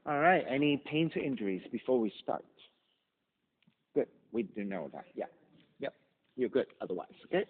All right. Any pains or injuries before we start? Good. We do know that. Yeah. Yep. You're good otherwise. Okay.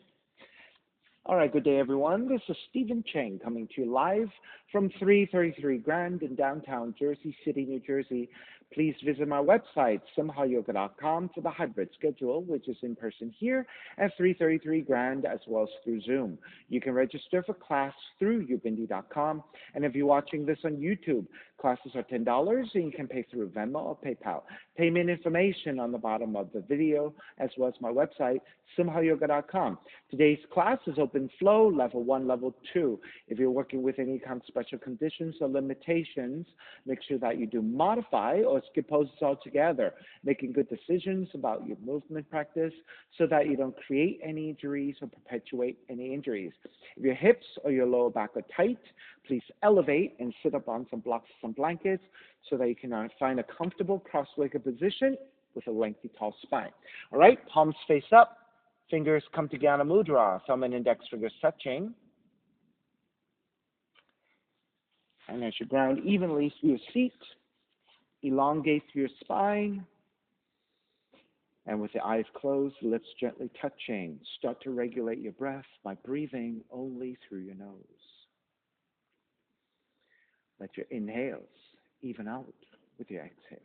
All right, good day, everyone. This is Stephen Cheng coming to you live from 333 Grand in downtown Jersey City, New Jersey. Please visit my website, simhayoga.com, for the hybrid schedule, which is in person here at 333 Grand as well as through Zoom. You can register for class through ubindi.com. And if you're watching this on YouTube, classes are $10 and you can pay through Venmo or PayPal. Payment information on the bottom of the video as well as my website, simhayoga.com. Today's class is open flow, level 1, level 2. If you're working with any kind of special conditions or limitations, make sure that you do modify or skip poses altogether, making good decisions about your movement practice so that you don't create any injuries or perpetuate any injuries. If your hips or your lower back are tight, please elevate and sit up on some blocks or some blankets so that you can find a comfortable cross-legged position with a lengthy, tall spine. All right, palms face up. Fingers come to Jnana Mudra, thumb and index fingers touching. And as you ground evenly through your seat, elongate through your spine. And with the eyes closed, lips gently touching, start to regulate your breath by breathing only through your nose. Let your inhales even out with your exhales,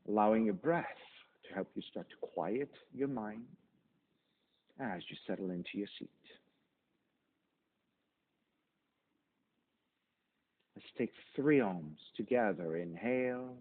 allowing your breath to help you start to quiet your mind as you settle into your seat. Let's take 3 ohms together. Inhale.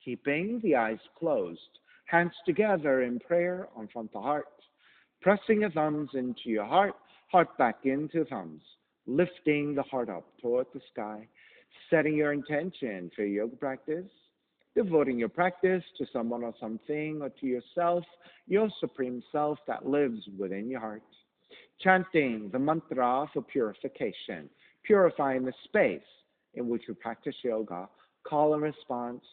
Keeping the eyes closed, hands together in prayer on front of the heart, pressing your thumbs into your heart, heart back into thumbs, lifting the heart up toward the sky, setting your intention for your yoga practice, devoting your practice to someone or something or to yourself, your supreme self that lives within your heart, chanting the mantra for purification, purifying the space in which we practice yoga, call and response.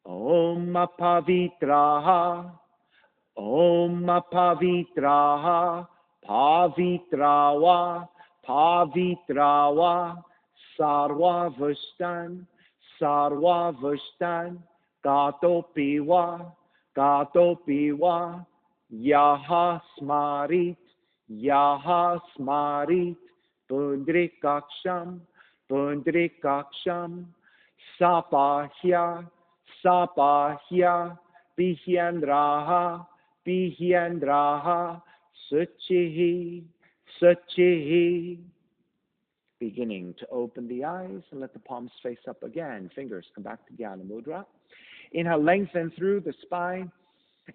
Om Pavitraha, Om Pavitraha, Pavitrawa, Pavitrawa, Sarva Vushtan, Sarva Vushtan, Gato Piwa, Yaha Smarit, Yaha Smarit, Pundrikaksham, Pundrikaksham, Sapahya, Sapahya, Bihyandraha, Bihyandraha, Suchihi, Suchihi. Beginning to open the eyes and let the palms face up again. Fingers come back to Jnana Mudra. Inhale, lengthen through the spine.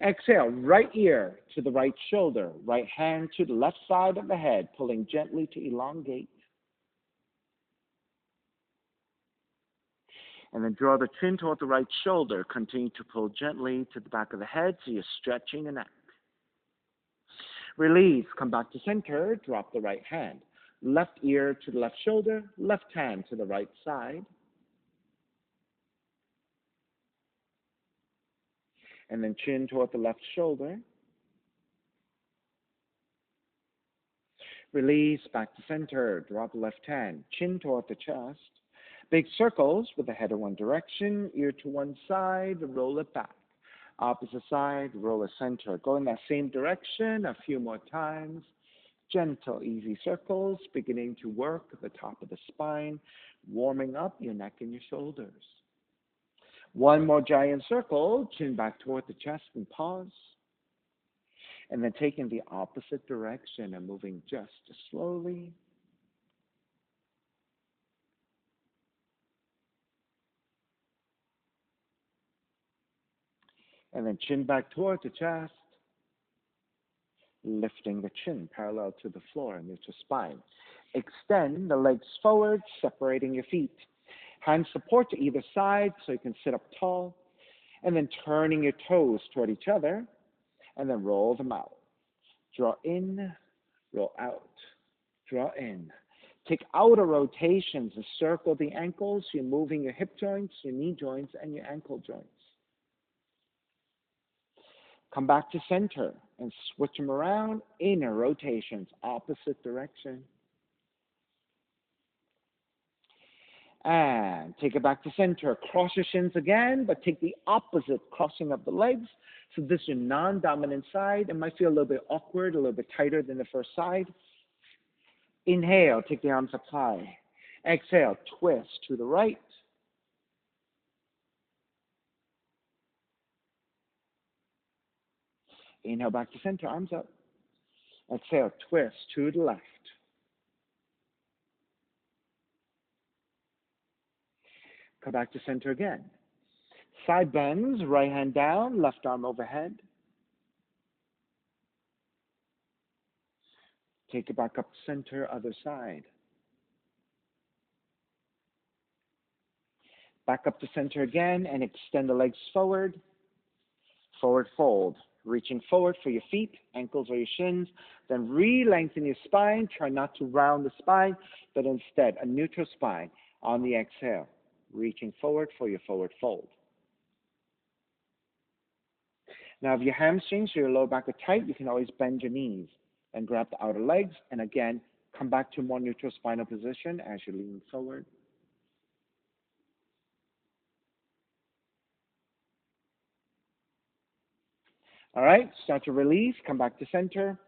Exhale, right ear to the right shoulder, right hand to the left side of the head, pulling gently to elongate. And then draw the chin toward the right shoulder. Continue to pull gently to the back of the head so you're stretching the neck. Release, come back to center, drop the right hand. Left ear to the left shoulder, left hand to the right side. And then chin toward the left shoulder. Release, back to center, drop the left hand, chin toward the chest. Big circles with the head in one direction, ear to one side, roll it back. Opposite side, roll it center. Go in that same direction a few more times. Gentle, easy circles, beginning to work at the top of the spine, warming up your neck and your shoulders. One more giant circle, chin back toward the chest and pause. And then taking the opposite direction and moving just slowly. And then chin back toward the chest. lifting the chin parallel to the floor and neutral spine. Extend the legs forward, separating your feet. Hand support to either side so you can sit up tall, and then turning your toes toward each other, and then roll them out. Draw in, roll out, draw in. Take outer rotations and circle the ankles. You're moving your hip joints, your knee joints, and your ankle joints. Come back to center and switch them around. Inner rotations, opposite direction. And take it back to center. Cross your shins again, but take the opposite crossing of the legs. So this is your non-dominant side. It might feel a little bit awkward, a little bit tighter than the first side. Inhale, take the arms up high. Exhale, twist to the right. Inhale back to center, arms up. Exhale, twist to the left. Come back to center again. Side bends, right hand down, left arm overhead. Take it back up to center, other side. Back up to center again and extend the legs forward. Forward fold. Reaching forward for your feet, ankles or your shins. Then re-lengthen your spine. Try not to round the spine, but instead a neutral spine on the exhale. Reaching forward for your forward fold. Now, if your hamstrings or your lower back are tight, you can always bend your knees and grab the outer legs. And again, come back to a more neutral spinal position as you lean forward. All right, start to release. Come back to center.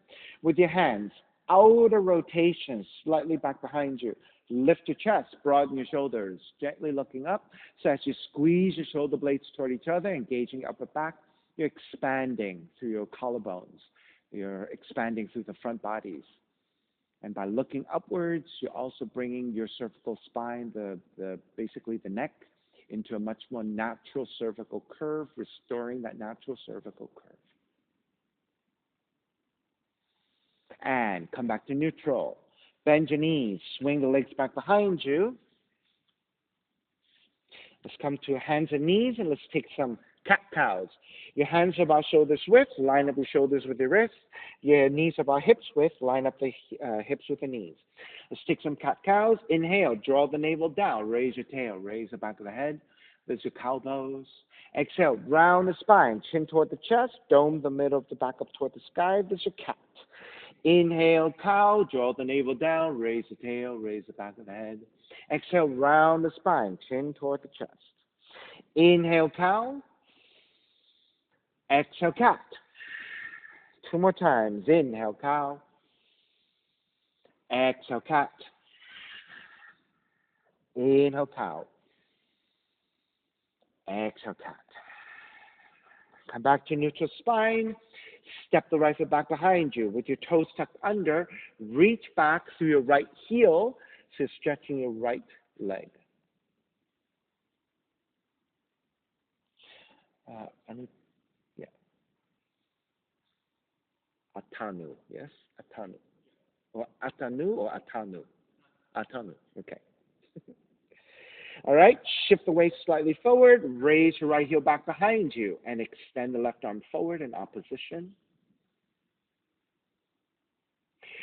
With your hands, outer rotation, slightly back behind you. Lift your chest, broaden your shoulders, gently looking up. So as you squeeze your shoulder blades toward each other, engaging your upper back, you're expanding through your collarbones. You're expanding through the front bodies. And by looking upwards, you're also bringing your cervical spine, basically the neck, into a much more natural cervical curve, restoring that natural cervical curve. And come back to neutral. Bend your knees, swing the legs back behind you. Let's come to hands and knees, and let's take some cat-cows. Your hands are about shoulders width, line up your shoulders with your wrists. Your knees are about hips width, line up the hips with the knees. Let's take some cat-cows. Inhale, draw the navel down, raise your tail, raise the back of the head. There's your cow pose. Exhale, round the spine, chin toward the chest, dome the middle of the back up toward the sky. There's your cat. Inhale, cow, draw the navel down, raise the tail, raise the back of the head. Exhale, round the spine, chin toward the chest. Inhale, cow. Exhale, cat. Two more times. Inhale, cow. Exhale, cat. Inhale, cow. Exhale, cat. Come back to neutral spine. Step the right foot back behind you with your toes tucked under. Reach back through your right heel, so you're stretching your right leg. Yeah. Atanu, yes? Atanu. Or Atanu or Atanu? Atanu, okay. All right, shift the waist slightly forward, raise your right heel back behind you, and extend the left arm forward in opposition.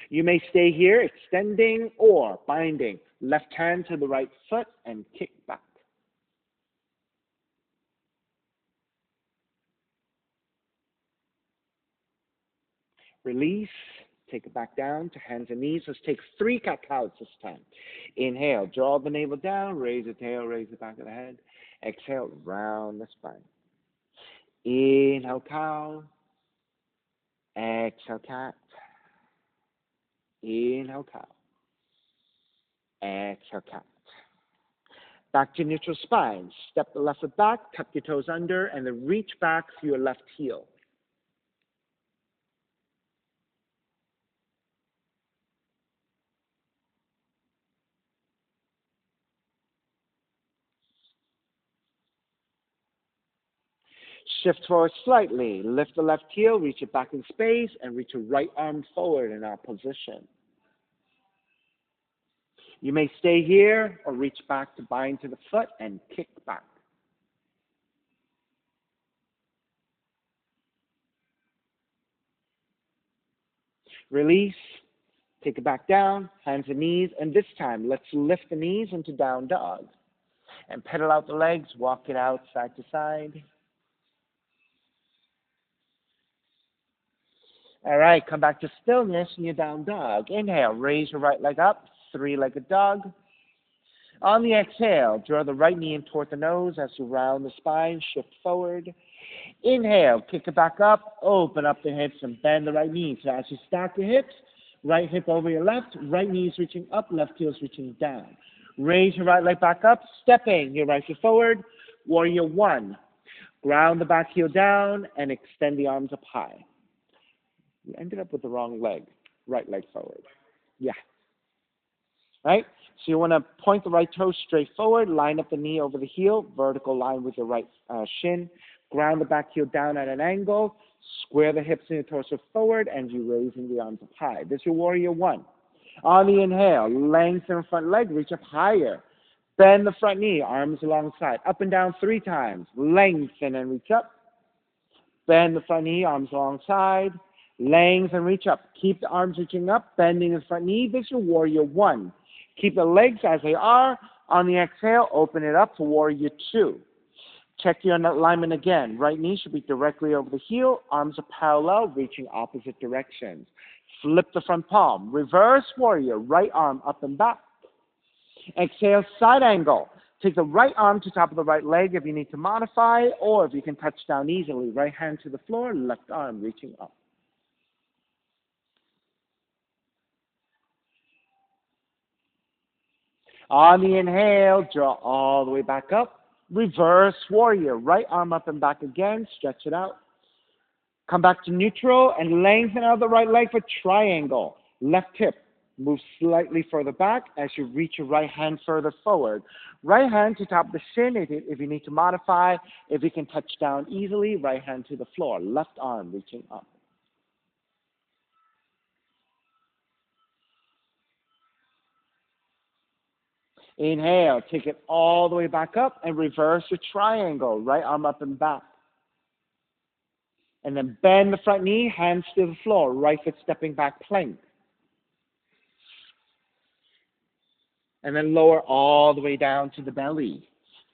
You may stay here, extending or binding. Left hand to the right foot and kick back. Release, take it back down to hands and knees. Let's take 3 cat-cows this time. Inhale, draw the navel down, raise the tail, raise the back of the head. Exhale, round the spine. Inhale, cow. Exhale, cat. Inhale, cow. Exhale, cat. Back to neutral spine. Step the left foot back, tuck your toes under, and then reach back through your left heel. Shift forward slightly. Lift the left heel, reach it back in space, and reach your right arm forward in our position. You may stay here or reach back to bind to the foot and kick back. Release. Take it back down, hands and knees, and this time let's lift the knees into down dog. And pedal out the legs, walk it out side to side. All right, come back to stillness in your down dog. Inhale, raise your right leg up, three-legged dog. On the exhale, draw the right knee in toward the nose as you round the spine, shift forward. Inhale, kick it back up, open up the hips and bend the right knee. So as you stack your hips, right hip over your left, right knee is reaching up, left heel is reaching down. Raise your right leg back up, stepping your right foot forward, warrior one. Ground the back heel down and extend the arms up high. You ended up with the wrong leg, right leg forward. Yeah. Right? So you want to point the right toe straight forward, line up the knee over the heel, vertical line with your right shin, ground the back heel down at an angle, square the hips and your torso forward, and you're raising the arms up high. This is your warrior one. On the inhale, lengthen the front leg, reach up higher. Bend the front knee, arms alongside, up and down 3 times. Lengthen and reach up. Bend the front knee, arms alongside. Lengthen, reach up. Keep the arms reaching up, bending the front knee. This is your warrior one. Keep the legs as they are. On the exhale, open it up for warrior two. Check your alignment again. Right knee should be directly over the heel. Arms are parallel, reaching opposite directions. Flip the front palm. Reverse warrior. Right arm up and back. Exhale, side angle. Take the right arm to top of the right leg if you need to modify, or if you can touch down easily. Right hand to the floor, left arm reaching up. On the inhale, draw all the way back up. Reverse warrior. Right arm up and back again. Stretch it out. Come back to neutral and lengthen out the right leg for triangle. Left hip. Move slightly further back as you reach your right hand further forward. Right hand to top of the shin if you need to modify. If you can touch down easily, right hand to the floor. Left arm reaching up. Inhale, take it all the way back up and reverse your triangle. Right arm up and back. And then bend the front knee, hands to the floor. Right foot stepping back, plank. And then lower all the way down to the belly.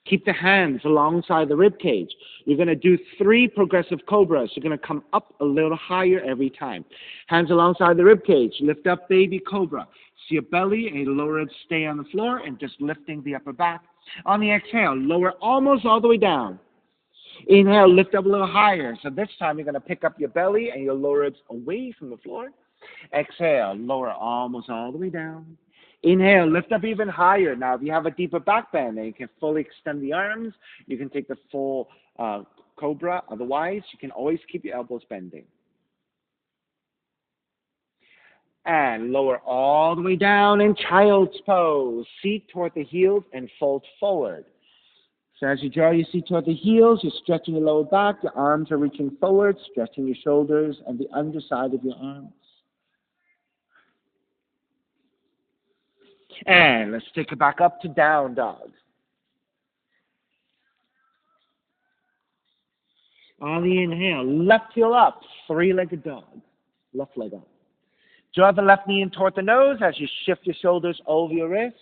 Keep the hands alongside the rib cage. You're going to do 3 progressive cobras. You're going to come up a little higher every time. Hands alongside the rib cage. Lift up baby cobra. See your belly and your lower ribs stay on the floor and just lifting the upper back. On the exhale, lower almost all the way down. Inhale, lift up a little higher. So this time you're going to pick up your belly and your lower ribs away from the floor. Exhale, lower almost all the way down. Inhale, lift up even higher. Now, if you have a deeper back bend and you can fully extend the arms, you can take the full cobra. Otherwise, you can always keep your elbows bending. And lower all the way down in child's pose. Seat toward the heels and fold forward. So as you draw your seat toward the heels, you're stretching your lower back. Your arms are reaching forward, stretching your shoulders and the underside of your arms. And let's take it back up to down dog. On the inhale, left heel up, 3-legged dog. Left leg up. Draw the left knee in toward the nose as you shift your shoulders over your wrists.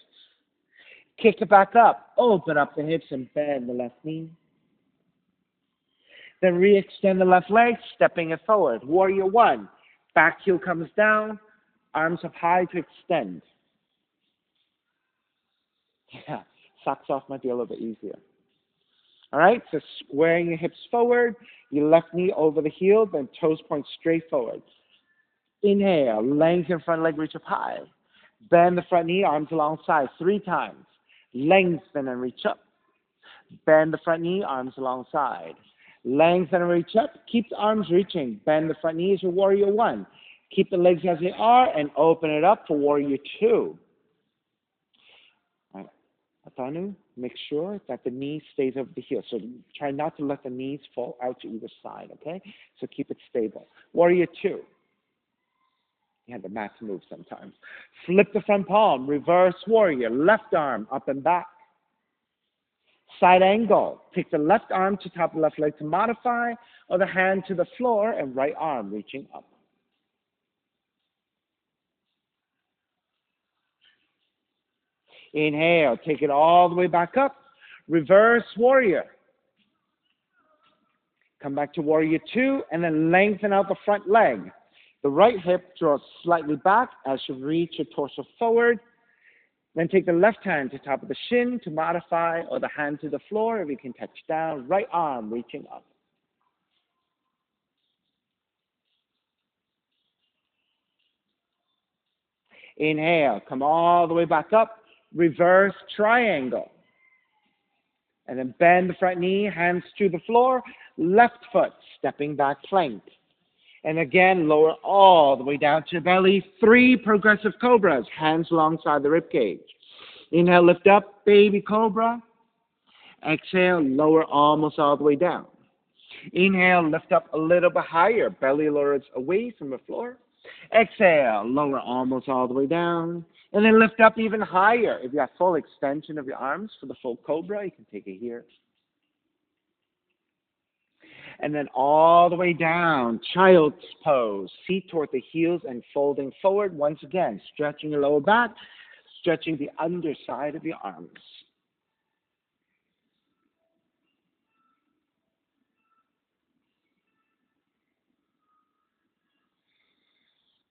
Kick it back up. Open up the hips and bend the left knee. Then re-extend the left leg, stepping it forward. Warrior one. Back heel comes down. Arms up high to extend. Yeah, socks off might be a little bit easier. All right, so squaring your hips forward, your left knee over the heel, then toes point straight forward. Inhale, lengthen front leg, reach up high. Bend the front knee, arms alongside 3 times. Lengthen and reach up. Bend the front knee, arms alongside. Lengthen and reach up. Keep the arms reaching. Bend the front knee as your warrior one. Keep the legs as they are and open it up for warrior two. Atanu, make sure that the knee stays over the heel. So try not to let the knees fall out to either side, okay? So keep it stable. Warrior two. Yeah, the mats move sometimes. Flip the front palm, reverse warrior, left arm up and back. Side angle. Take the left arm to top of the left leg to modify, or the hand to the floor and right arm reaching up. Inhale, take it all the way back up. Reverse warrior. Come back to warrior two, and then lengthen out the front leg. The right hip draws slightly back as you reach your torso forward. Then take the left hand to top of the shin to modify, or the hand to the floor if you can touch down. Right arm reaching up. Inhale, come all the way back up. Reverse triangle. And then bend the front knee, hands to the floor. Left foot, stepping back plank. And again, lower all the way down to your belly. 3 progressive cobras, hands alongside the rib cage. Inhale, lift up, baby cobra. Exhale, lower almost all the way down. Inhale, lift up a little bit higher. Belly lowers away from the floor. Exhale, lower almost all the way down. And then lift up even higher. If you have full extension of your arms for the full cobra, you can take it here. And then all the way down, child's pose. Feet toward the heels and folding forward. Once again, stretching your lower back, stretching the underside of your arms.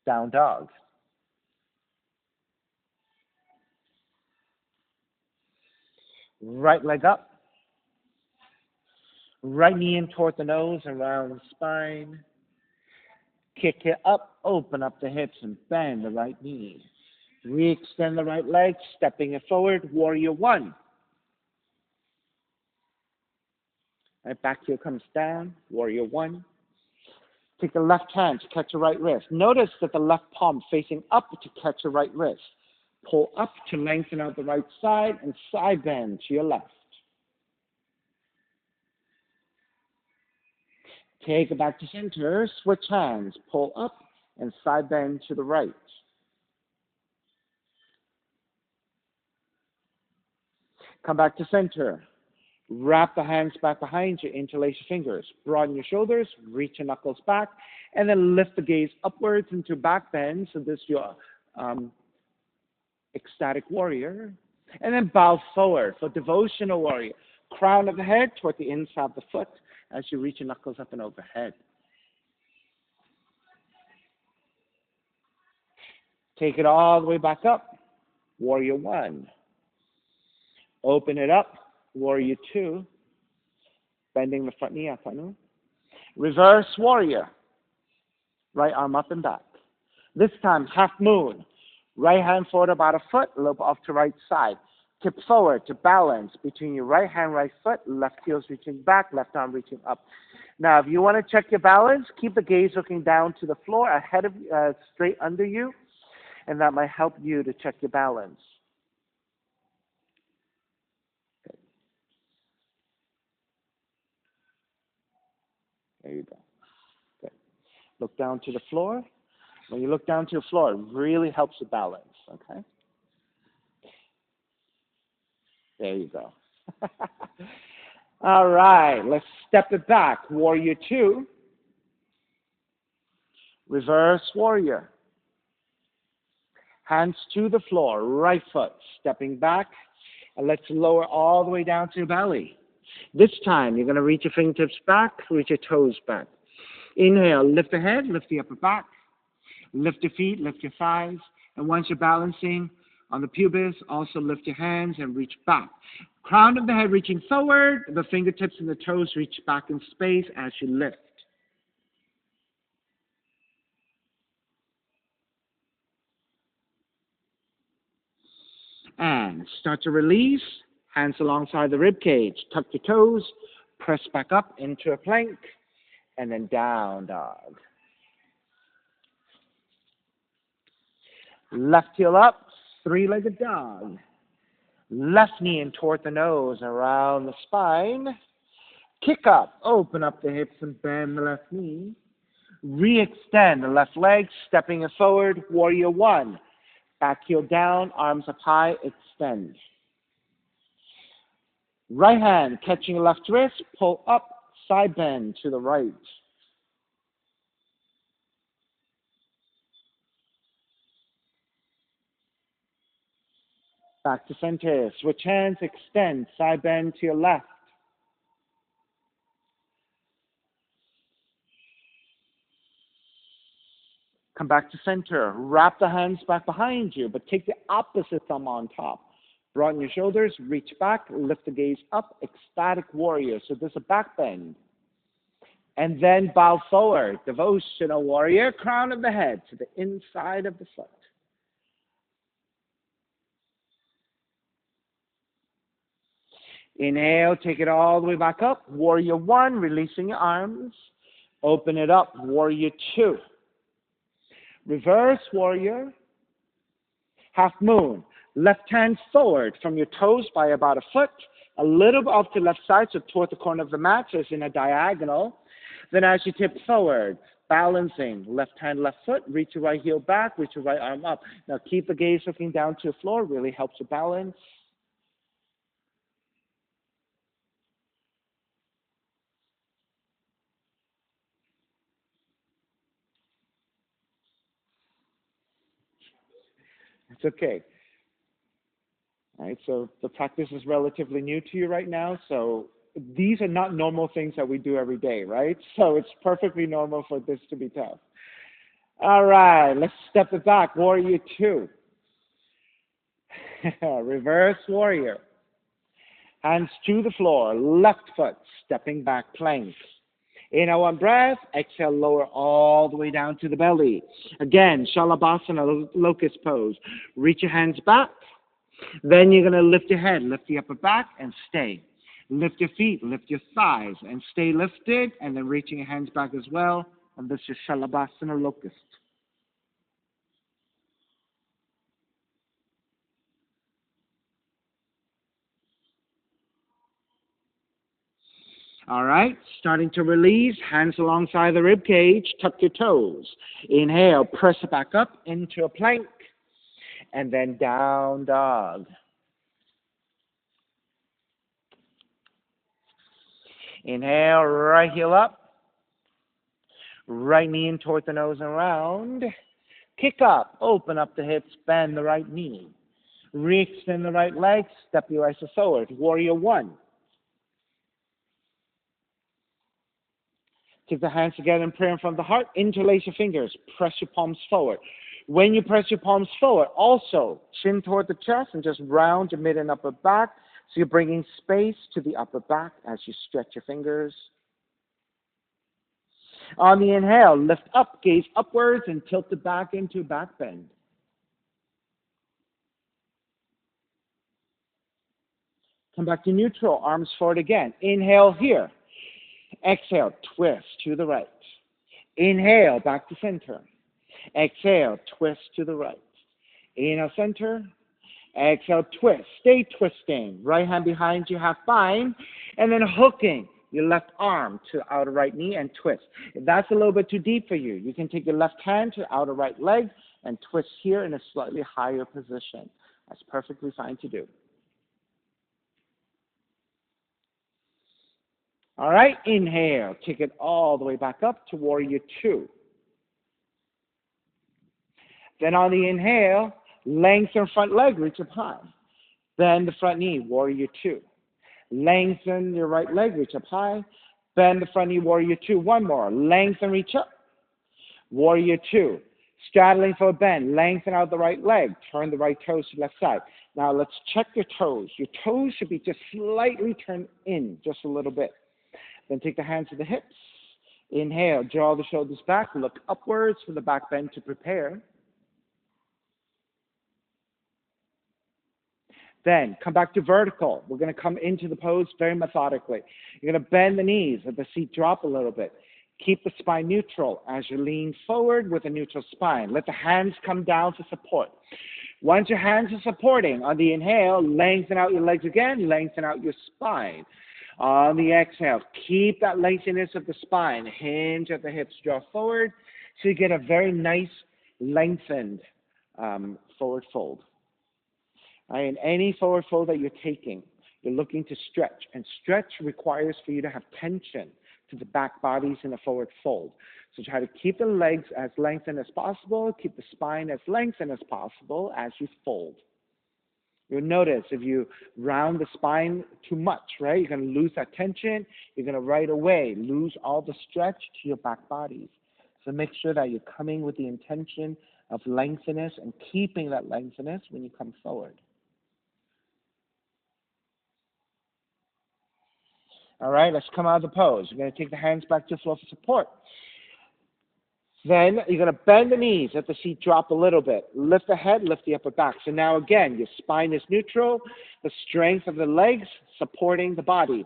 Down dog. Right leg up. Right knee in toward the nose and round the spine. Kick it up, open up the hips and bend the right knee. Re-extend the right leg, stepping it forward, warrior one. Right, back heel comes down, warrior one. Take the left hand to catch the right wrist. Notice that the left palm facing up to catch the right wrist. Pull up to lengthen out the right side and side bend to your left. Take it back to center, switch hands, pull up and side bend to the right. Come back to center. Wrap the hands back behind you, interlace your fingers. Broaden your shoulders, reach your knuckles back, and then lift the gaze upwards into back bend. So this is your ecstatic warrior. And then bow forward for devotional warrior. Crown of the head toward the inside of the foot as you reach your knuckles up and overhead. Take it all the way back up. Warrior one. Open it up. Warrior two. Bending the front knee up. Reverse warrior. Right arm up and back. This time, half moon. Right hand forward about a foot, lobe off to right side. Tip forward to balance between your right hand, right foot, left heel's reaching back, left arm reaching up. Now, if you want to check your balance, keep the gaze looking down to the floor, ahead of, straight under you, and that might help you to check your balance. Okay. There you go. Okay. Look down to the floor. When you look down to the floor, it really helps you balance, okay? There you go. All right, let's step it back. Warrior two. Reverse warrior. Hands to the floor, right foot, stepping back, and let's lower all the way down to your belly. This time, you're going to reach your fingertips back, reach your toes back. Inhale, lift the head, lift the upper back, lift your feet, lift your thighs, and once you're balancing on the pubis, also lift your hands and reach back. Crown of the head reaching forward, the fingertips and the toes reach back in space as you lift. And start to release, hands alongside the rib cage, tuck your toes, press back up into a plank, and then down dog. Left heel up, three-legged dog. Left knee in toward the nose, around the spine. Kick up, open up the hips and bend the left knee. Re-extend the left leg, stepping it forward, warrior one. Back heel down, arms up high, extend. Right hand catching the left wrist, pull up, side bend to the right. Back to center. Switch hands, extend, side bend to your left. Come back to center. Wrap the hands back behind you, but take the opposite thumb on top. Broaden your shoulders, reach back, lift the gaze up, ecstatic warrior. So there's a back bend. And then bow forward, devotional warrior, crown of the head to the inside of the foot. Inhale, take it all the way back up. Warrior one, releasing your arms. Open it up, warrior two. Reverse warrior. Half moon. Left hand forward from your toes by about a foot. A little bit off to the left side, so toward the corner of the mat, so it's in a diagonal. Then as you tip forward, balancing, left hand, left foot, reach your right heel back, reach your right arm up. Now keep the gaze looking down to the floor, really helps you balance. It's okay. All right, so the practice is relatively new to you right now, so these are not normal things that we do every day, right? So it's perfectly normal for this to be tough. All right, let's step it back. Warrior two. Reverse warrior. Hands to the floor, left foot, stepping back, plank. Inhale one breath, exhale, lower all the way down to the belly. Again, Shalabhasana, locust pose. Reach your hands back. Then you're going to lift your head, lift the upper back, and stay. Lift your feet, lift your thighs, and stay lifted, and then reaching your hands back as well. And this is Shalabhasana, locust. All right, starting to release, hands alongside the rib cage, tuck your toes. Inhale, press it back up into a plank, and then down dog. Inhale, right heel up, right knee in toward the nose and round. Kick up, open up the hips, bend the right knee. Re-extend the right leg, step your right foot forward. Warrior one. Take the hands together in prayer in front of the heart. Interlace your fingers. Press your palms forward. When you press your palms forward, also chin toward the chest and just round your mid and upper back. So you're bringing space to the upper back as you stretch your fingers. On the inhale, lift up, gaze upwards, and tilt it back into back bend. Come back to neutral, arms forward again. Inhale here. Exhale, twist to the right. Inhale, back to center. Exhale, twist to the right. Inhale, center. Exhale, twist. Stay twisting. Right hand behind you, half bind. And then hooking your left arm to outer right knee and twist. If that's a little bit too deep for you, you can take your left hand to outer right leg and twist here in a slightly higher position. That's perfectly fine to do. All right, inhale. Take it all the way back up to warrior two. Then on the inhale, lengthen front leg, reach up high. Bend the front knee, warrior two. Lengthen your right leg, reach up high. Bend the front knee, warrior two. One more. Lengthen, reach up. Warrior two. Straddling for a bend. Lengthen out the right leg. Turn the right toes to the left side. Now let's check your toes. Your toes should be just slightly turned in, just a little bit. Then take the hands to the hips. Inhale, draw the shoulders back. Look upwards for the back bend to prepare. Then come back to vertical. We're going to come into the pose very methodically. You're going to bend the knees, let the seat drop a little bit. Keep the spine neutral as you lean forward with a neutral spine. Let the hands come down for support. Once your hands are supporting, on the inhale, lengthen out your legs again, lengthen out your spine. On the exhale, keep that lengthiness of the spine. Hinge at the hips, draw forward, so you get a very nice lengthened forward fold. Right? In any forward fold that you're taking, you're looking to stretch, and stretch requires for you to have tension to the back bodies in a forward fold. So try to keep the legs as lengthened as possible, keep the spine as lengthened as possible as you fold. You'll notice if you round the spine too much, right, you're going to lose that tension. You're going to right away lose all the stretch to your back bodies. So make sure that you're coming with the intention of lengthiness and keeping that lengthiness when you come forward. All right, let's come out of the pose. You're going to take the hands back to the floor for support. Then you're going to bend the knees, let the seat drop a little bit. Lift the head, lift the upper back. So now again, your spine is neutral, the strength of the legs supporting the body.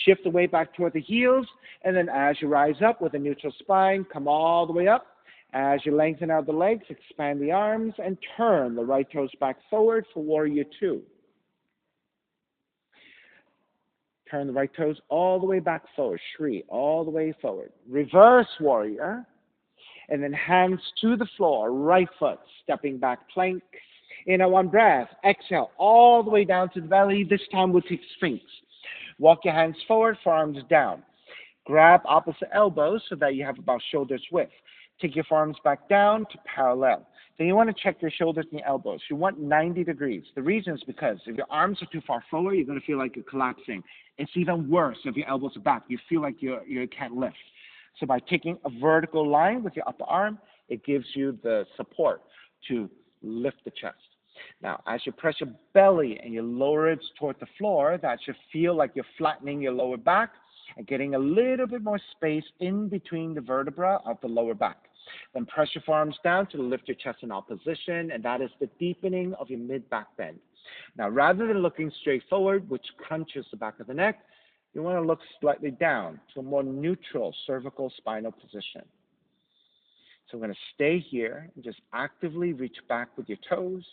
Shift the weight back toward the heels, and then as you rise up with a neutral spine, come all the way up. As you lengthen out the legs, expand the arms, and turn the right toes back forward for Warrior Two. Turn the right toes all the way back forward, Shri, all the way forward. Reverse Warrior. And then hands to the floor, right foot, stepping back plank. In a one breath, exhale all the way down to the belly. This time we'll take Sphinx. Walk your hands forward, forearms down. Grab opposite elbows so that you have about shoulders width. Take your forearms back down to parallel. Then you want to check your shoulders and your elbows. You want 90 degrees. The reason is because if your arms are too far forward, you're going to feel like you're collapsing. It's even worse if your elbows are back. You feel like you can't lift. So by taking a vertical line with your upper arm, it gives you the support to lift the chest. Now, as you press your belly and your lower ribs toward the floor, that should feel like you're flattening your lower back and getting a little bit more space in between the vertebra of the lower back. Then press your forearms down to lift your chest in opposition, and that is the deepening of your mid-back bend. Now, rather than looking straight forward, which crunches the back of the neck, you want to look slightly down to a more neutral cervical spinal position. So we're going to stay here and just actively reach back with your toes.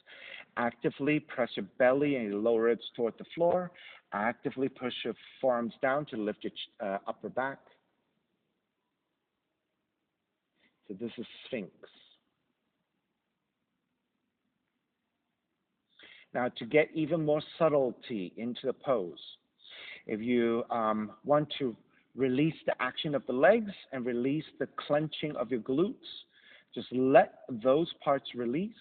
Actively press your belly and your lower ribs toward the floor. Actively push your forearms down to lift your upper back. So this is Sphinx. Now to get even more subtlety into the pose, if you want to release the action of the legs and release the clenching of your glutes, just let those parts release,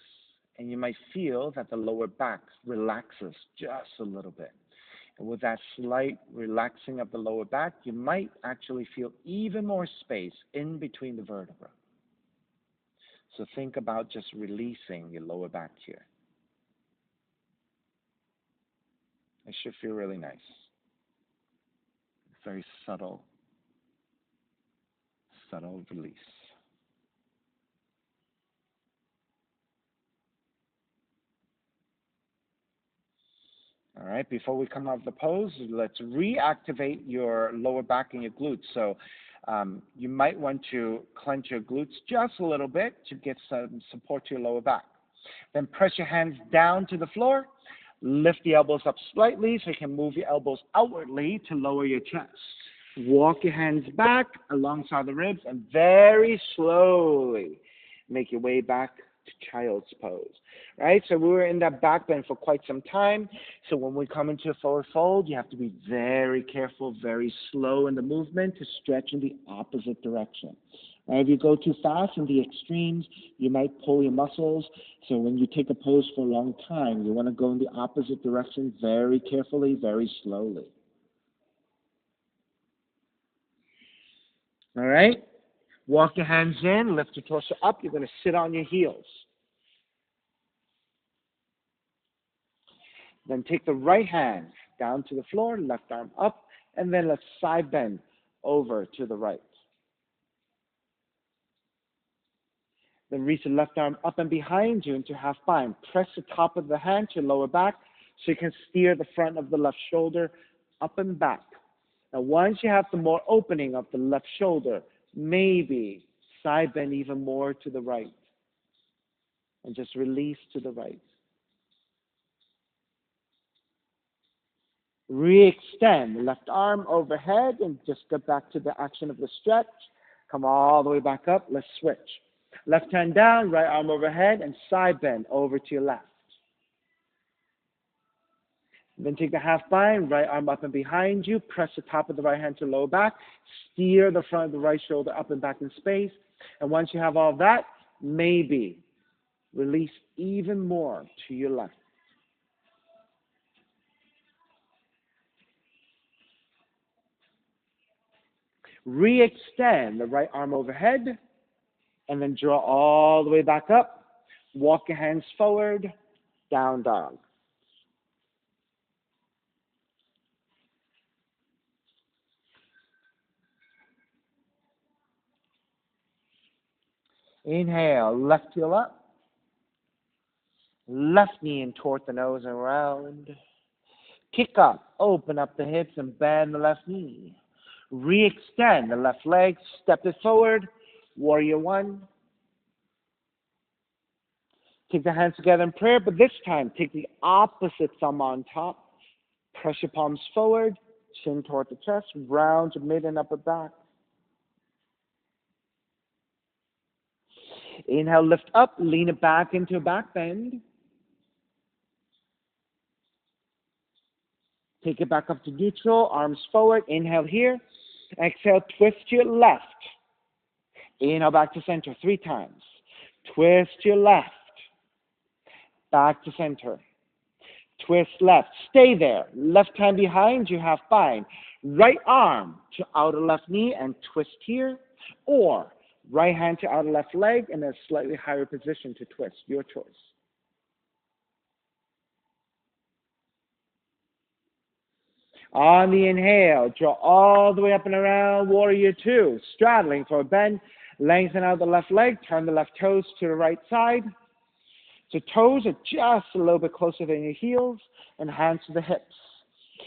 and you might feel that the lower back relaxes just a little bit. And with that slight relaxing of the lower back, you might actually feel even more space in between the vertebrae. So think about just releasing your lower back here. It should feel really nice. Very subtle release. All right, before we come out of the pose, let's reactivate your lower back and your glutes. So you might want to clench your glutes just a little bit to get some support to your lower back. Then press your hands down to the floor. Lift the elbows up slightly so you can move your elbows outwardly to lower your chest. Walk your hands back alongside the ribs and very slowly make your way back to child's pose. Right? So we were in that back bend for quite some time. So when we come into a forward fold, you have to be very careful, very slow in the movement to stretch in the opposite direction. Right? If you go too fast in the extremes, you might pull your muscles. So when you take a pose for a long time, you want to go in the opposite direction very carefully, very slowly. All right? Walk your hands in, lift your torso up. You're going to sit on your heels. Then take the right hand down to the floor, left arm up, and then let's side bend over to the right. Then reach the left arm up and behind you into half bind. Press the top of the hand to your lower back so you can steer the front of the left shoulder up and back. Now, once you have the more opening of the left shoulder, maybe side bend even more to the right. And just release to the right. Re-extend the left arm overhead and just get back to the action of the stretch. Come all the way back up. Let's switch. Left hand down, right arm overhead, and side bend over to your left. Then take the half bind, right arm up and behind you. Press the top of the right hand to lower back. Steer the front of the right shoulder up and back in space. And once you have all that, maybe release even more to your left. Re-extend the right arm overhead, and then draw all the way back up. Walk your hands forward, down dog. Inhale, left heel up. Left knee in toward the nose and around. Kick up, open up the hips and bend the left knee. Re-extend the left leg, step it forward. Warrior one. Take the hands together in prayer, but this time take the opposite thumb on top. Press your palms forward, chin toward the chest, round your mid and upper back. Inhale, lift up, lean it back into a back bend. Take it back up to neutral, arms forward. Inhale here. Exhale, twist to your left. Inhale back to center 3 times. Twist to your left. Back to center. Twist left. Stay there. Left hand behind you, half bind. Right arm to outer left knee and twist here. Or right hand to outer left leg in a slightly higher position to twist. Your choice. On the inhale, draw all the way up and around, warrior two, straddling for a bend, lengthen out the left leg, turn the left toes to the right side. So toes are just a little bit closer than your heels, and hands to the hips.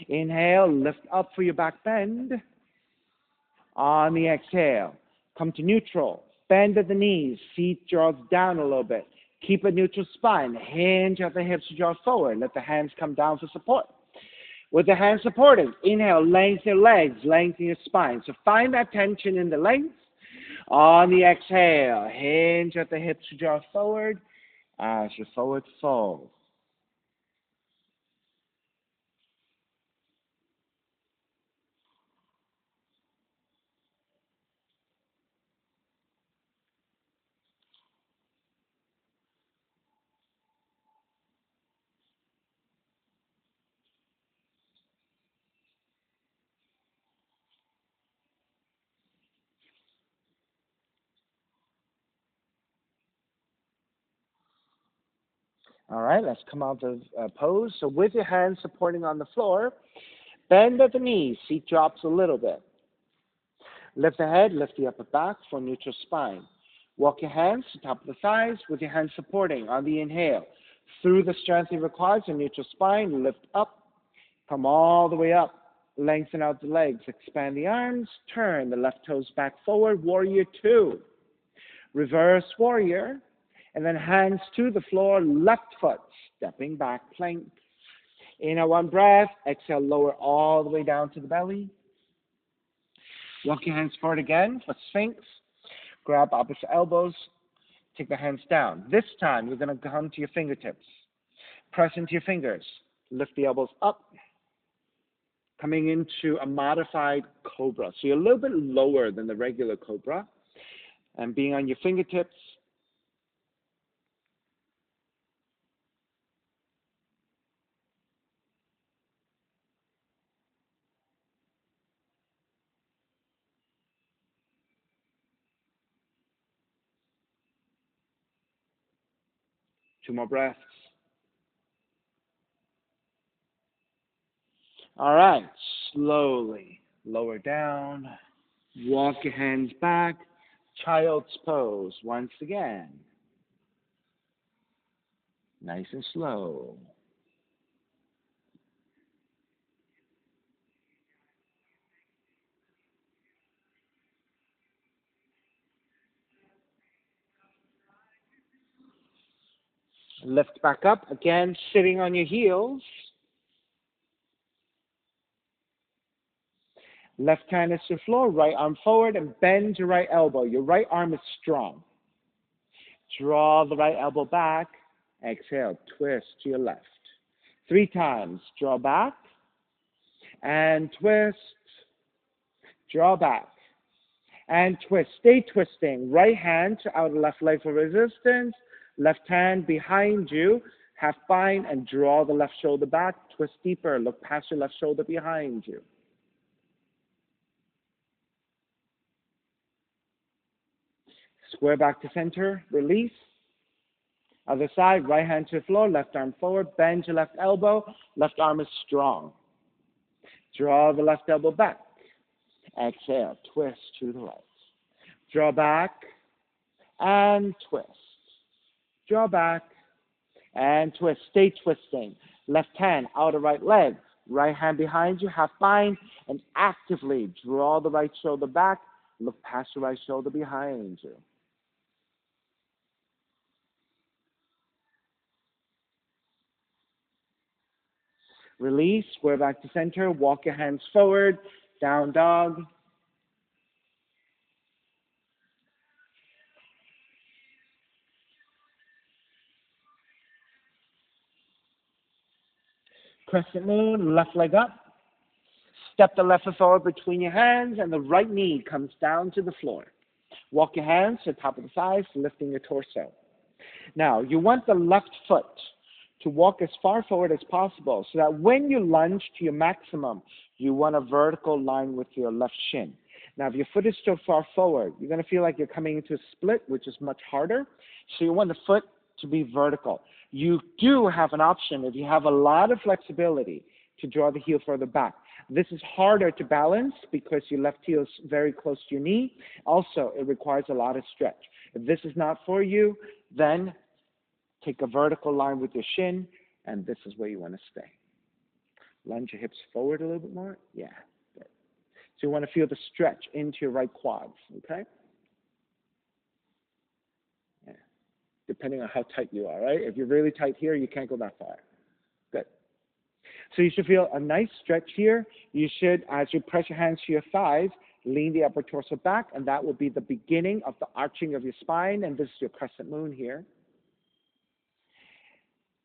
Inhale, lift up for your back bend. On the exhale, come to neutral, bend at the knees, feet draws down a little bit. Keep a neutral spine, hinge at the hips to draw forward, let the hands come down for support. With the hands supported, inhale, lengthen your legs, lengthen your spine. So find that tension in the legs. On the exhale, hinge at the hips to draw forward as you forward fold. All right, let's come out of pose. So with your hands supporting on the floor, bend at the knees, seat drops a little bit. Lift the head, lift the upper back for neutral spine. Walk your hands to top of the thighs with your hands supporting on the inhale. Through the strength it requires a neutral spine, lift up, come all the way up. Lengthen out the legs, expand the arms, turn the left toes back forward, warrior two. Reverse warrior, and then hands to the floor, left foot, stepping back, plank. Inhale, one breath. Exhale, lower all the way down to the belly. Walk your hands forward again for Sphinx. Grab opposite elbows. Take the hands down. This time, you're going to come to your fingertips. Press into your fingers. Lift the elbows up. Coming into a modified cobra. So you're a little bit lower than the regular cobra. And being on your fingertips. Two more breaths. All right, slowly lower down. Walk your hands back. Child's pose once again. Nice and slow. Lift back up. Again, sitting on your heels. Left hand is to the floor, right arm forward, and bend your right elbow. Your right arm is strong. Draw the right elbow back. Exhale, twist to your left. 3 times. Draw back and twist. Draw back and twist. Stay twisting. Right hand to outer left leg for resistance. Left hand behind you. Half bind and draw the left shoulder back. Twist deeper. Look past your left shoulder behind you. Square back to center. Release. Other side, right hand to the floor, left arm forward. Bend your left elbow. Left arm is strong. Draw the left elbow back. Exhale, twist to the right. Draw back and twist. Draw back and twist. Stay twisting. Left hand, outer right leg. Right hand behind you, half bind, and actively draw the right shoulder back. Look past your right shoulder behind you. Release, square back to center, walk your hands forward, down dog. Crescent moon, left leg up. Step the left foot forward between your hands and the right knee comes down to the floor. Walk your hands to the top of the thighs, lifting your torso. Now, you want the left foot to walk as far forward as possible so that when you lunge to your maximum, you want a vertical line with your left shin. Now, if your foot is still far forward, you're going to feel like you're coming into a split, which is much harder. So you want the foot to be vertical. You do have an option if you have a lot of flexibility to draw the heel further back. This is harder to balance because your left heel is very close to your knee. Also, it requires a lot of stretch. If this is not for you, then take a vertical line with your shin, and this is where you want to stay. Lunge your hips forward a little bit more. Yeah. Good. So you want to feel the stretch into your right quads, okay? Yeah. Depending on how tight you are, right? If you're really tight here, you can't go that far. Good. So you should feel a nice stretch here. You should, as you press your hands to your thighs, lean the upper torso back, and that will be the beginning of the arching of your spine, and this is your crescent moon here.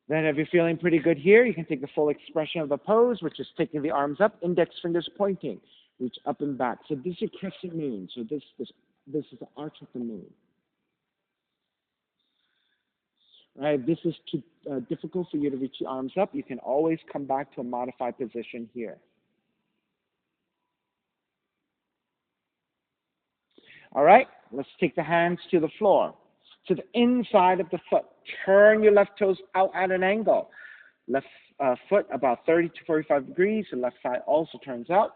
Then if you're feeling pretty good here, you can take the full expression of the pose, which is taking the arms up, index fingers pointing, reach up and back. So this is your crescent moon. So this is the arch of the moon. Right? If this is too difficult for you to reach your arms up, you can always come back to a modified position here. All right, let's take the hands to the floor. To the inside of the foot. Turn your left toes out at an angle. Left foot about 30 to 45 degrees. The left side also turns out.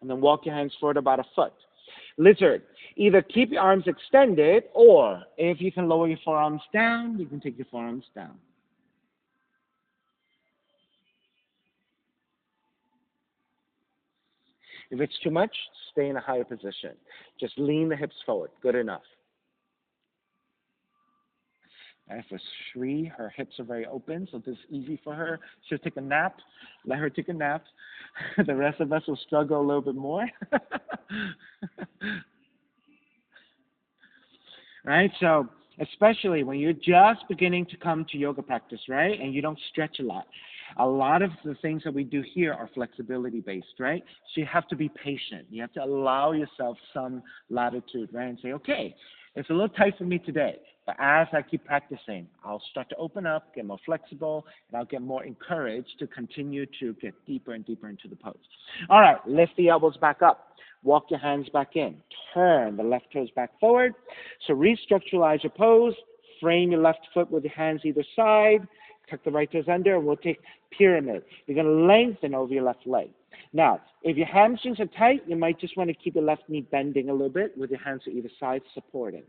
And then walk your hands forward about a foot. Lizard. Either keep your arms extended, or if you can lower your forearms down, you can take your forearms down. If it's too much, stay in a higher position. Just lean the hips forward. Good enough. And for Shri, her hips are very open, so this is easy for her. She'll take a nap. Let her take a nap. The rest of us will struggle a little bit more. Right? So especially when you're just beginning to come to yoga practice, right? And you don't stretch a lot. A lot of the things that we do here are flexibility based, right? So you have to be patient. You have to allow yourself some latitude, right? And say, okay, it's a little tight for me today, but as I keep practicing, I'll start to open up, get more flexible, and I'll get more encouraged to continue to get deeper and deeper into the pose. All right, lift the elbows back up. Walk your hands back in. Turn the left toes back forward. So restructuralize your pose. Frame your left foot with your hands either side. Tuck the right toes under, and we'll take pyramid. You're going to lengthen over your left leg. Now, if your hamstrings are tight, you might just want to keep your left knee bending a little bit with your hands to either side supporting.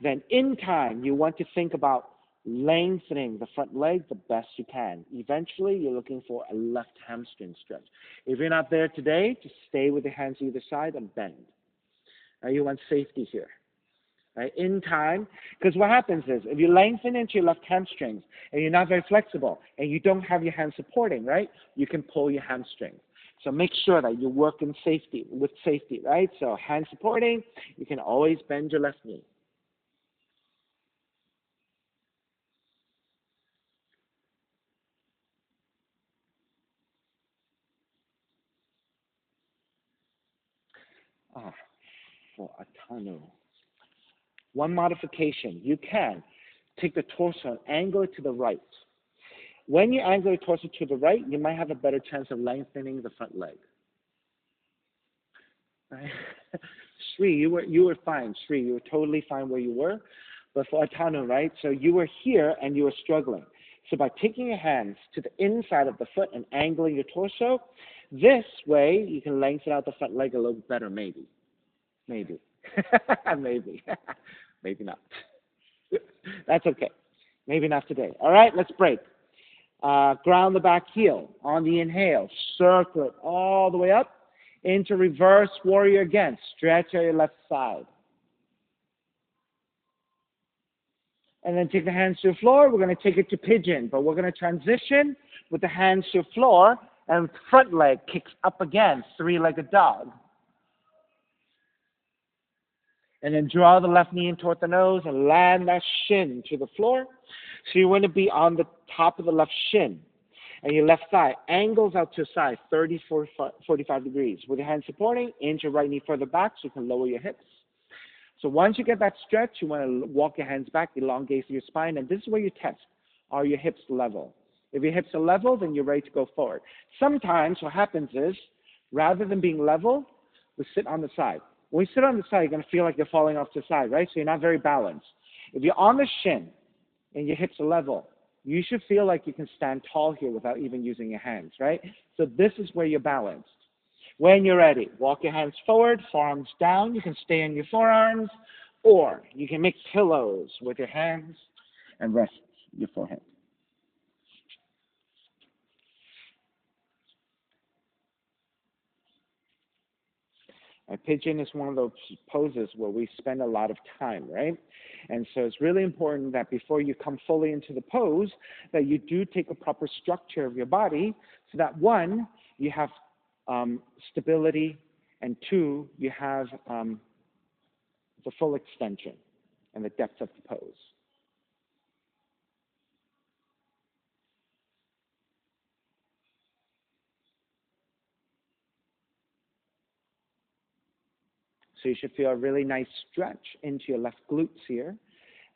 Then in time, you want to think about lengthening the front leg the best you can. Eventually, you're looking for a left hamstring stretch. If you're not there today, just stay with your hands either side and bend. Now, you want safety here. Right? In time, because what happens is, if you lengthen into your left hamstrings and you're not very flexible and you don't have your hands supporting, right, you can pull your hamstrings. So make sure that you work in safety, with safety, right? So hand supporting, you can always bend your left knee. Ah, for Atanu. One modification, you can take the torso and angle it to the right. When you angle your torso to the right, you might have a better chance of lengthening the front leg. Right? Shri, you were fine. Shri, you were totally fine where you were. But for Atanu, right? So you were here and you were struggling. So by taking your hands to the inside of the foot and angling your torso, this way you can lengthen out the front leg a little better, maybe. Maybe. Maybe. Maybe not. That's okay. Maybe not today. All right, let's break. Ground the back heel on the inhale. Circle it all the way up into reverse warrior again. Stretch out your left side. And then take the hands to the floor. We're going to take it to pigeon, but we're going to transition with the hands to the floor, and front leg kicks up again, three-legged dog. And then draw the left knee in toward the nose and land that shin to the floor. So you want to be on the top of the left shin. And your left thigh angles out to the side, 30, 45 degrees. With your hands supporting, inch your right knee further back so you can lower your hips. So once you get that stretch, you want to walk your hands back, elongate your spine, and this is where you test. Are your hips level? If your hips are level, then you're ready to go forward. Sometimes what happens is, rather than being level, we sit on the side. When you sit on the side, you're going to feel like you're falling off to the side, right? So you're not very balanced. If you're on the shin and your hips are level, you should feel like you can stand tall here without even using your hands, right? So this is where you're balanced. When you're ready, walk your hands forward, forearms down. You can stay on your forearms, or you can make pillows with your hands and rest your forehead. A pigeon is one of those poses where we spend a lot of time, right? And so it's really important that before you come fully into the pose, that you do take a proper structure of your body so that, one, you have stability, and two, you have the full extension and the depth of the pose. So you should feel a really nice stretch into your left glutes here,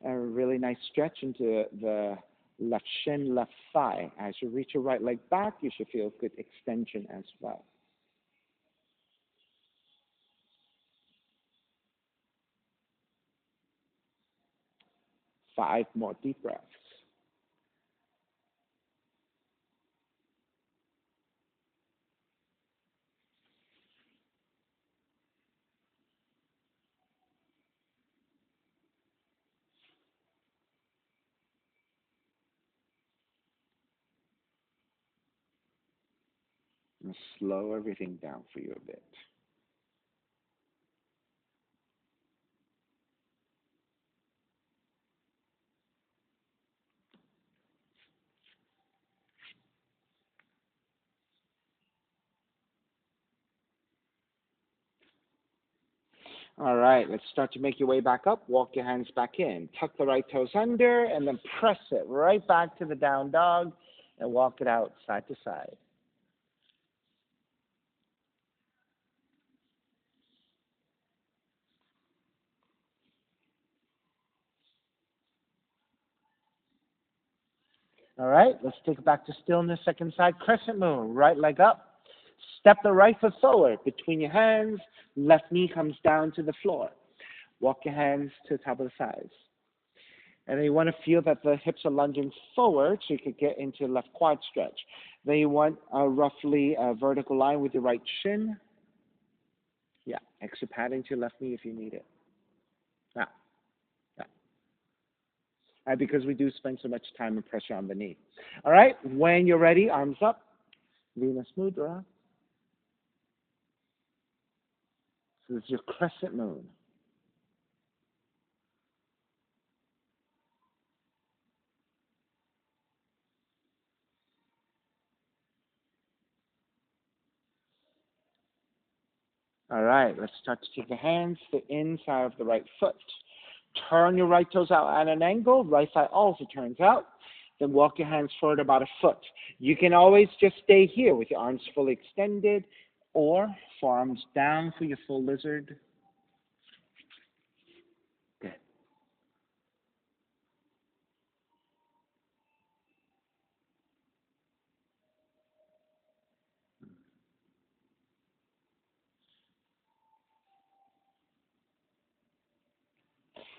and a really nice stretch into the left shin, left thigh. As you reach your right leg back, you should feel good extension as well. 5 more deep breaths. And slow everything down for you a bit. All right, let's start to make your way back up. Walk your hands back in. Tuck the right toes under, and then press it right back to the down dog, and walk it out side to side. All right, let's take it back to stillness. Second side, crescent moon. Right leg up. Step the right foot forward between your hands. Left knee comes down to the floor. Walk your hands to the top of the thighs. And then you want to feel that the hips are lunging forward so you could get into left quad stretch. Then you want roughly a vertical line with your right shin. Yeah, extra padding to your left knee if you need it. Yeah, yeah. Because we do spend so much time and pressure on the knee. All right, when you're ready, arms up. Venus Mudra. So this is your crescent moon. All right, let's start to take the hands to the inside of the right foot. Turn your right toes out at an angle. Right side also turns out. Then walk your hands forward about a foot. You can always just stay here with your arms fully extended or forearms down for your full lizard. Good.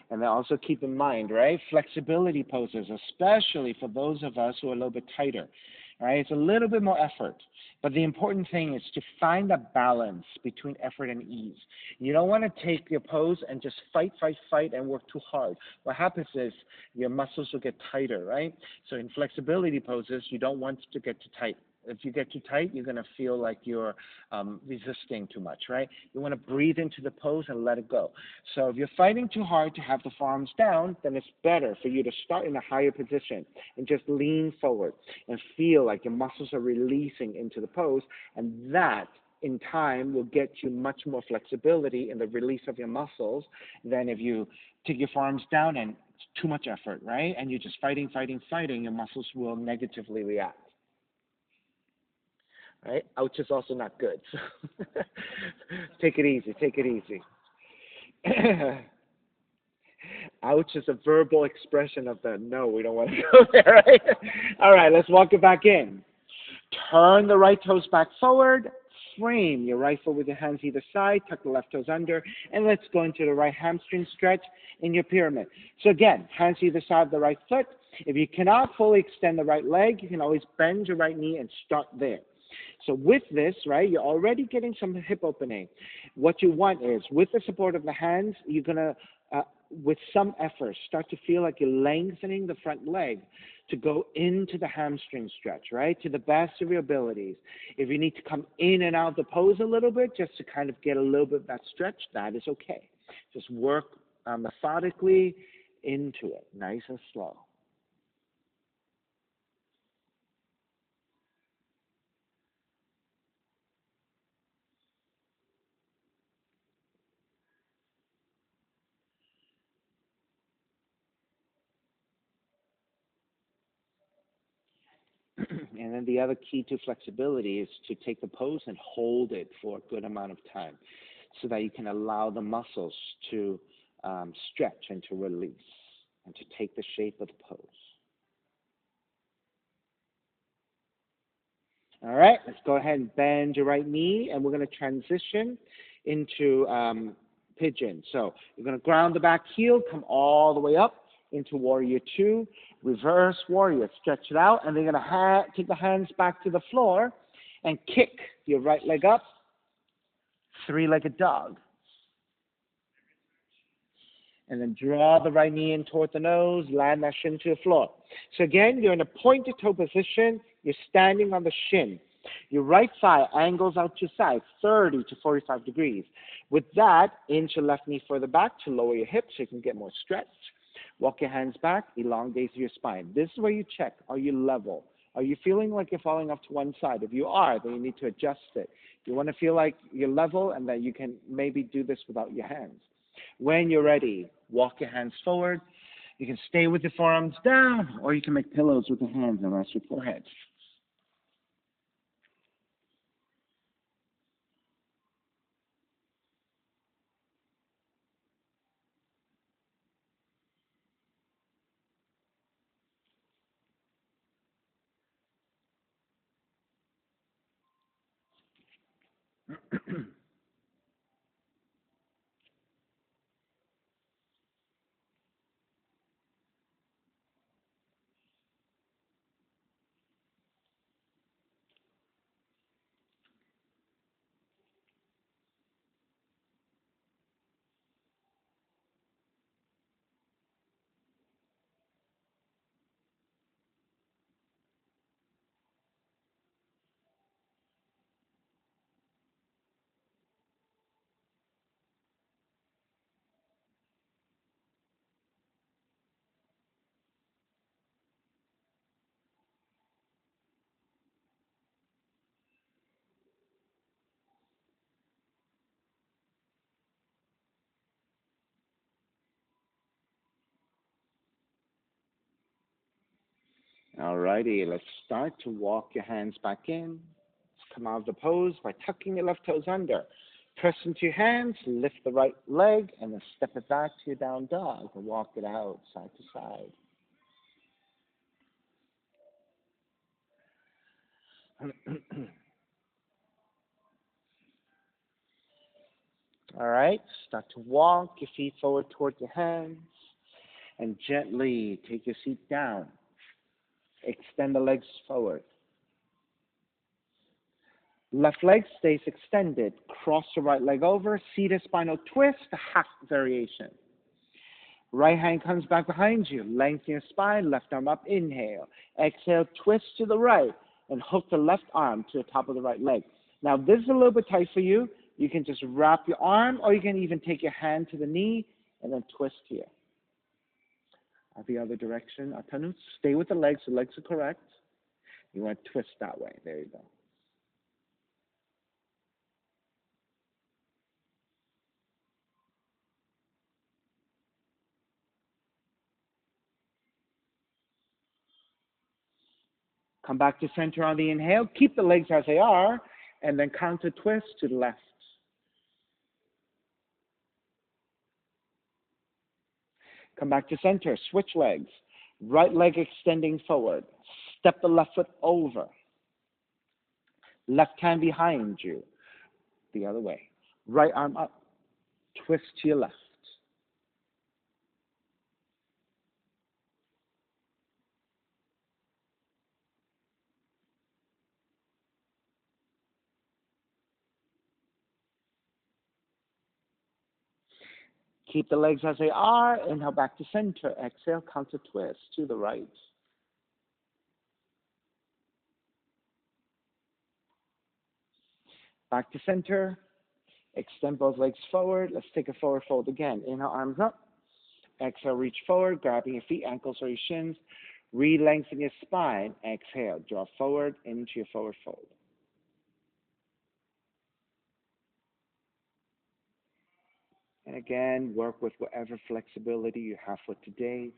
And then also keep in mind, right, flexibility poses, especially for those of us who are a little bit tighter, right? It's a little bit more effort. But the important thing is to find a balance between effort and ease. You don't want to take your pose and just fight, fight, fight and work too hard. What happens is your muscles will get tighter, right? So in flexibility poses, you don't want to get too tight. If you get too tight, you're going to feel like you're resisting too much, right? You want to breathe into the pose and let it go. So if you're fighting too hard to have the forearms down, then it's better for you to start in a higher position and just lean forward and feel like your muscles are releasing into the pose. And that, in time, will get you much more flexibility in the release of your muscles than if you take your forearms down and it's too much effort, right? And you're just fighting, fighting, fighting, your muscles will negatively react. Right? Ouch is also not good. So take it easy. Take it easy. Ouch is a verbal expression of the no, we don't want to go there, right? All right, let's walk it back in. Turn the right toes back forward. Frame your right foot with your hands either side. Tuck the left toes under. And let's go into the right hamstring stretch in your pyramid. So again, hands either side of the right foot. If you cannot fully extend the right leg, you can always bend your right knee and start there. So with this, right, you're already getting some hip opening. What you want is, with the support of the hands, you're going to, with some effort, start to feel like you're lengthening the front leg to go into the hamstring stretch, right, to the best of your abilities. If you need to come in and out of the pose a little bit just to kind of get a little bit of that stretch, that is okay. Just work methodically into it, nice and slow. And then the other key to flexibility is to take the pose and hold it for a good amount of time so that you can allow the muscles to stretch and to release and to take the shape of the pose. All right, let's go ahead and bend your right knee, and we're going to transition into pigeon. So you're going to ground the back heel, come all the way up into warrior two, reverse warrior, stretch it out, and then you're going to take the hands back to the floor and kick your right leg up, three-legged dog. And then draw the right knee in toward the nose, land that shin to the floor. So again, you're in a pointed toe position. You're standing on the shin. Your right thigh angles out to side, 30 to 45 degrees. With that, inch your left knee further back to lower your hips so you can get more stretch. Walk your hands back, elongate your spine. This is where you check, are you level? Are you feeling like you're falling off to one side? If you are, then you need to adjust it. You want to feel like you're level and that you can maybe do this without your hands. When you're ready, walk your hands forward. You can stay with your forearms down, or you can make pillows with your hands and rest your forehead. Alrighty, let's start to walk your hands back in. Let's come out of the pose by tucking your left toes under. Press into your hands, lift the right leg, and then step it back to your down dog and walk it out side to side. All right, start to walk your feet forward toward your hands and gently take your seat down. Extend the legs forward. Left leg stays extended. Cross the right leg over. Seated spinal twist, a half variation. Right hand comes back behind you. Lengthen your spine. Left arm up. Inhale. Exhale. Twist to the right and hook the left arm to the top of the right leg. Now, this is a little bit tight for you. You can just wrap your arm, or you can even take your hand to the knee and then twist here. The other direction. Atanu. Stay with the legs. The legs are correct. You want to twist that way. There you go. Come back to center on the inhale. Keep the legs as they are, and then counter twist to the left. Come back to center. Switch legs. Right leg extending forward. Step the left foot over. Left hand behind you. The other way. Right arm up. Twist to your left. Keep the legs as they are. Inhale back to center. Exhale, counter twist to the right. Back to center. Extend both legs forward. Let's take a forward fold again. Inhale, arms up. Exhale, reach forward, grabbing your feet, ankles, or your shins. Re-lengthen your spine. Exhale, draw forward into your forward fold. And again, work with whatever flexibility you have for today.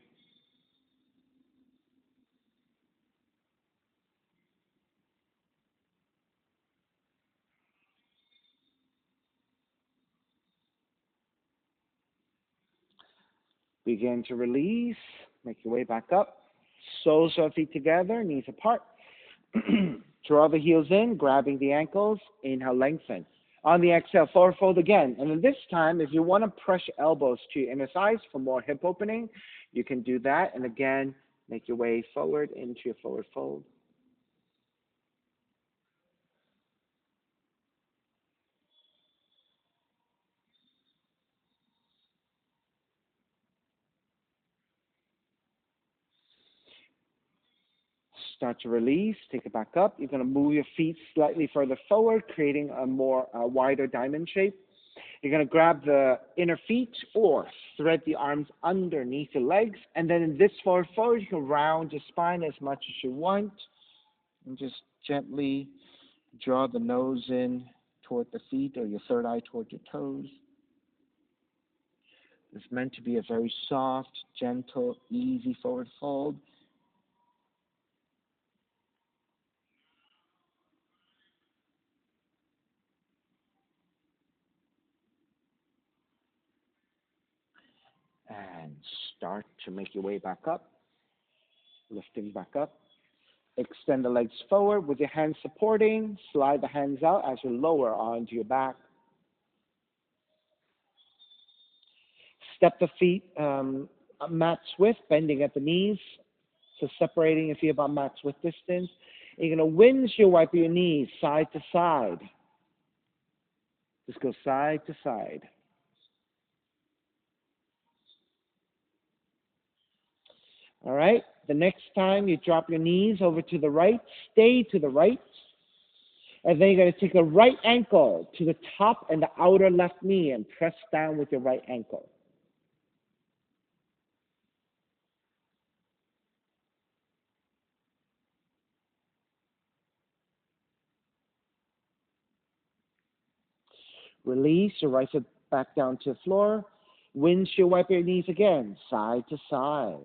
Begin to release. Make your way back up. Soles of feet together, knees apart. Draw the heels in, grabbing the ankles. Inhale, lengthen. On the exhale, forward fold again. And then this time, if you want to press your elbows to your inner thighs for more hip opening, you can do that. And again, make your way forward into your forward fold. Start to release, take it back up. You're going to move your feet slightly further forward, creating a more wider diamond shape. You're going to grab the inner feet or thread the arms underneath the legs. And then in this forward fold, you can round your spine as much as you want. And just gently draw the nose in toward the feet or your third eye toward your toes. It's meant to be a very soft, gentle, easy forward fold. And start to make your way back up, lifting back up. Extend the legs forward with your hands supporting. Slide the hands out as you lower onto your back. Step the feet mat width, bending at the knees. So separating your feet about mat width distance. And you're going to windshield wipe your knees side to side. Just go side to side. All right. The next time you drop your knees over to the right, stay to the right. And then you're going to take a right ankle to the top and the outer left knee and press down with your right ankle. Release your right foot back down to the floor. Windshield wipe your knees again, side to side.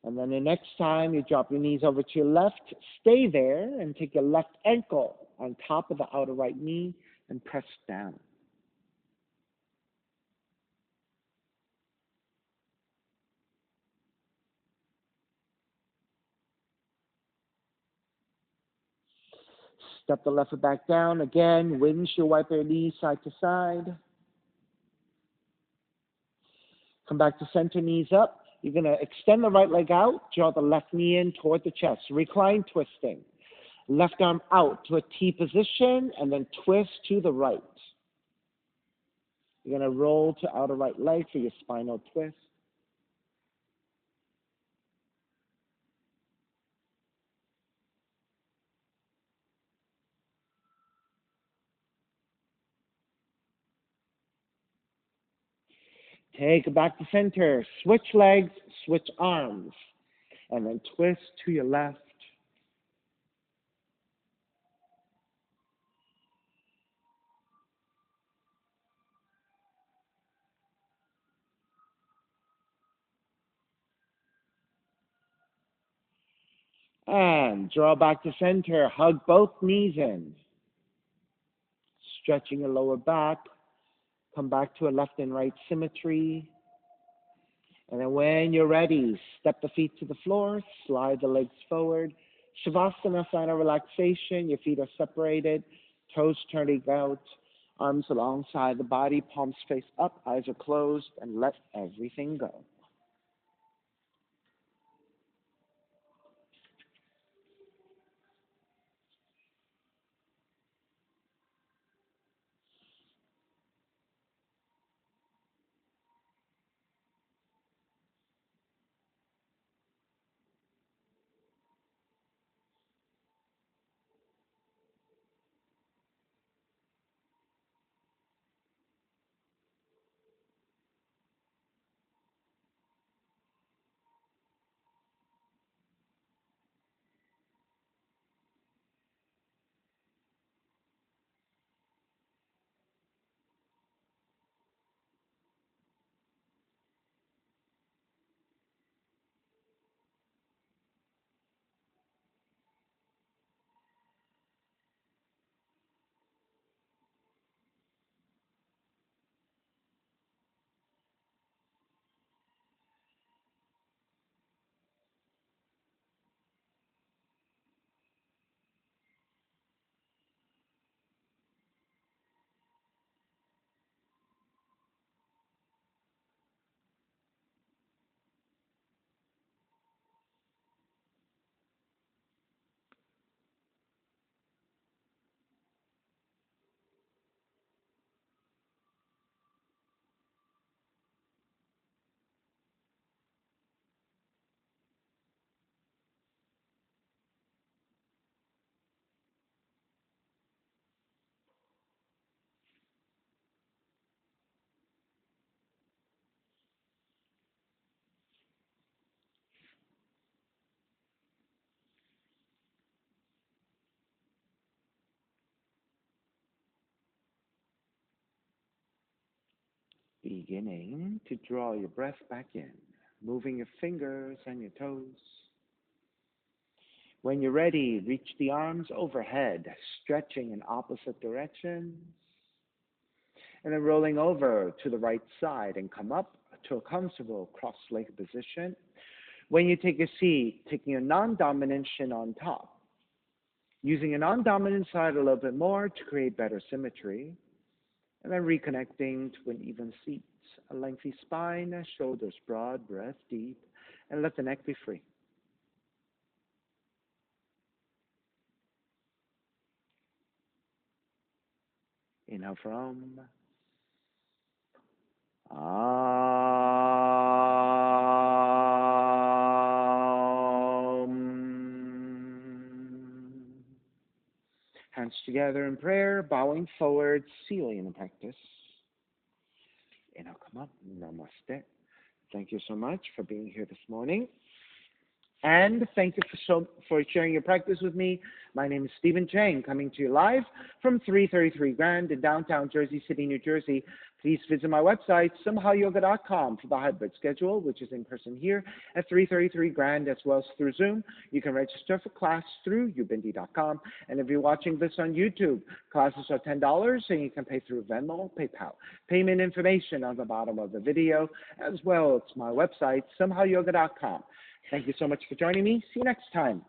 And then the next time you drop your knees over to your left, stay there and take your left ankle on top of the outer right knee and press down. Step the left foot back down. Again, windshield wiper your knees side to side. Come back to center, knees up. You're going to extend the right leg out, draw the left knee in toward the chest. Recline twisting. Left arm out to a T position, and then twist to the right. You're going to roll to outer right leg for your spinal twist. Take it back to center. Switch legs, switch arms, and then twist to your left. And draw back to center. Hug both knees in. Stretching your lower back. Come back to a left and right symmetry. And then when you're ready, step the feet to the floor, slide the legs forward. Shavasana, sign of relaxation. Your feet are separated, toes turning out, arms alongside the body, palms face up, eyes are closed, and let everything go. Beginning to draw your breath back in, moving your fingers and your toes. When you're ready, reach the arms overhead, stretching in opposite directions, and then rolling over to the right side and come up to a comfortable cross-legged position. When you take a seat, taking a non-dominant shin on top, using a non-dominant side a little bit more to create better symmetry, and then reconnecting to an even seat, a lengthy spine, shoulders broad, breath deep, and let the neck be free. Inhale from hands together in prayer, bowing forward, sealing the practice. Inhale, come up, namaste. Thank you so much for being here this morning. And thank you for sharing your practice with me. My name is Stephen Chang, coming to you live from 333 Grand in downtown Jersey City, New Jersey, Please visit my website, simhayoga.com, for the hybrid schedule, which is in person here at 333 Grand, as well as through Zoom. You can register for class through ubindi.com. And if you're watching this on YouTube, classes are $10, and you can pay through Venmo, PayPal. Payment information on the bottom of the video, as well as my website, simhayoga.com. Thank you so much for joining me. See you next time.